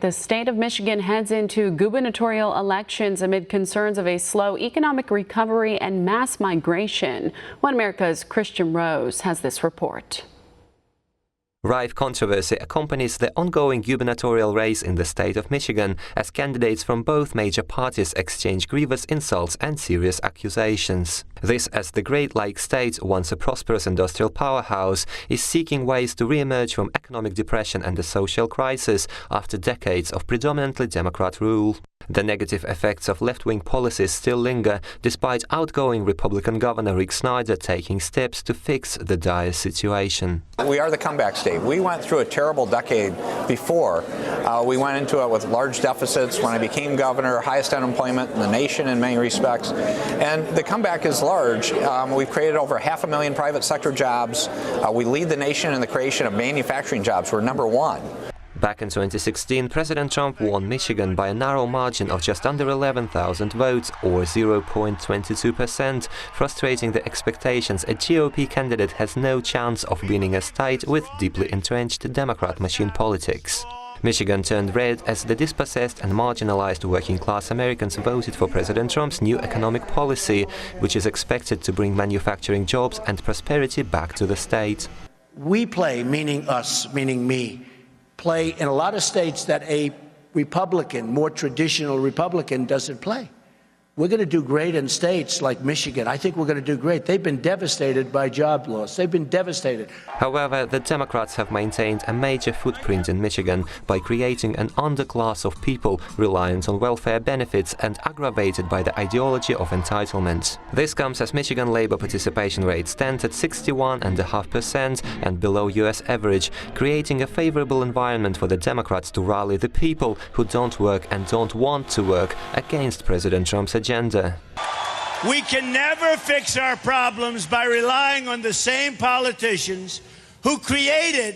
The state of Michigan heads into gubernatorial elections amid concerns of a slow economic recovery and mass migration. One America's Kristian Rouz has this report. Rife controversy accompanies the ongoing gubernatorial race in the state of Michigan as candidates from both major parties exchange grievous insults and serious accusations. This as the Great Lakes state, once a prosperous industrial powerhouse, is seeking ways to re-emerge from economic depression and a social crisis after decades of predominantly Democrat rule. The negative effects of left-wing policies still linger, despite outgoing Republican Governor Rick Snyder taking steps to fix the dire situation. We are the comeback state. We went through a terrible decade before. We went into it with large deficits. When I became governor, highest unemployment in the nation in many respects. And the comeback is large. We've created over 500,000 private sector jobs. We lead the nation in the creation of manufacturing jobs. We're #1. Back in 2016, President Trump won Michigan by a narrow margin of just under 11,000 votes, or 0.22%, frustrating the expectations a GOP candidate has no chance of winning a state with deeply entrenched Democrat machine politics. Michigan turned red as the dispossessed and marginalized working-class Americans voted for President Trump's new economic policy, which is expected to bring manufacturing jobs and prosperity back to the state. We play, meaning us, meaning me, play in a lot of states that a Republican, more traditional Republican, doesn't play. We're going to do great in states like Michigan. I think we're going to do great. They've been devastated by job loss. They've been devastated. However, the Democrats have maintained a major footprint in Michigan by creating an underclass of people reliant on welfare benefits and aggravated by the ideology of entitlement. This comes as Michigan labor participation rate stands at 61.5% and below US average, creating a favorable environment for the Democrats to rally the people who don't work and don't want to work against President Trump's agenda. We can never fix our problems by relying on the same politicians who created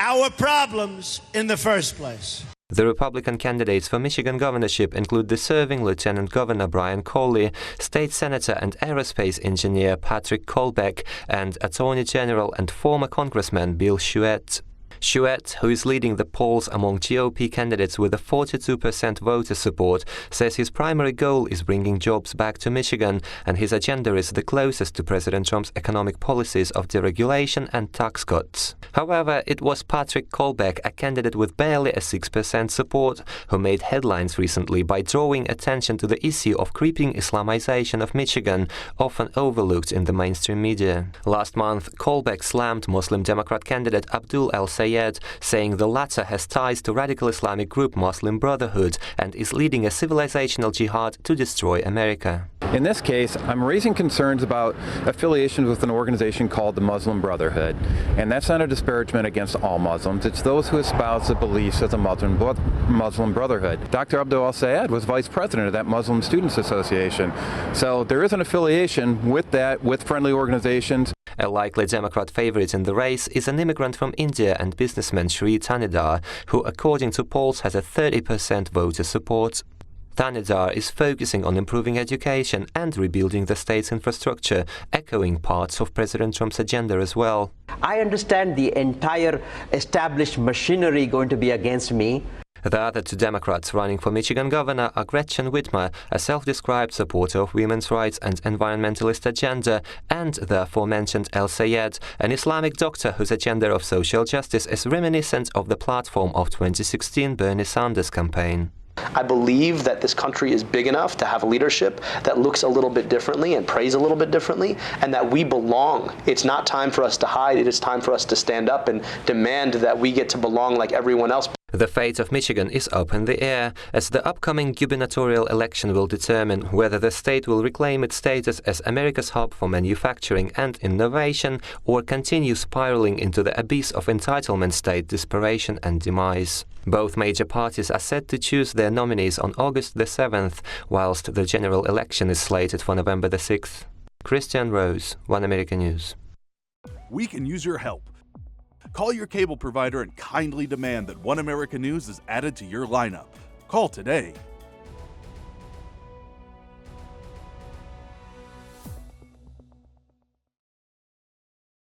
our problems in the first place. The Republican candidates for Michigan governorship include the serving Lieutenant Governor Brian Coley, State Senator and aerospace engineer Patrick Kolbeck, and Attorney General and former Congressman Bill Schuette. Schuette, who is leading the polls among GOP candidates with a 42% voter support, says his primary goal is bringing jobs back to Michigan, and his agenda is the closest to President Trump's economic policies of deregulation and tax cuts. However, it was Patrick Kolbeck, a candidate with barely a 6% support, who made headlines recently by drawing attention to the issue of creeping Islamization of Michigan, often overlooked in the mainstream media. Last month, Kolbeck slammed Muslim Democrat candidate Abdul El-Sayed, saying the latter has ties to radical Islamic group Muslim Brotherhood and is leading a civilizational jihad to destroy America. In this case, I'm raising concerns about affiliation with an organization called the Muslim Brotherhood. And that's not a disparagement against all Muslims. It's those who espouse the beliefs of the Muslim Brotherhood. Dr. Abdul El-Sayed was vice president of that Muslim Students Association. So there is an affiliation with that, with friendly organizations. A likely Democrat favorite in the race is an immigrant from India and businessman Sri Thanedar, who according to polls has a 30% voter support. Thanedar is focusing on improving education and rebuilding the state's infrastructure, echoing parts of President Trump's agenda as well. I understand the entire established machinery going to be against me. The other two Democrats running for Michigan governor are Gretchen Whitmer, a self-described supporter of women's rights and environmentalist agenda, and the aforementioned El-Sayed, an Islamic doctor whose agenda of social justice is reminiscent of the platform of 2016 Bernie Sanders campaign. I believe that this country is big enough to have a leadership that looks a little bit differently and prays a little bit differently, and that we belong. It's not time for us to hide. It is time for us to stand up and demand that we get to belong like everyone else. The fate of Michigan is up in the air, as the upcoming gubernatorial election will determine whether the state will reclaim its status as America's hub for manufacturing and innovation or continue spiraling into the abyss of entitlement state desperation and demise. Both major parties are set to choose their nominees on August the 7th, whilst the general election is slated for November the 6th. Kristian Rouz, One America News. We can use your help. Call your cable provider and kindly demand that One America News is added to your lineup. Call today.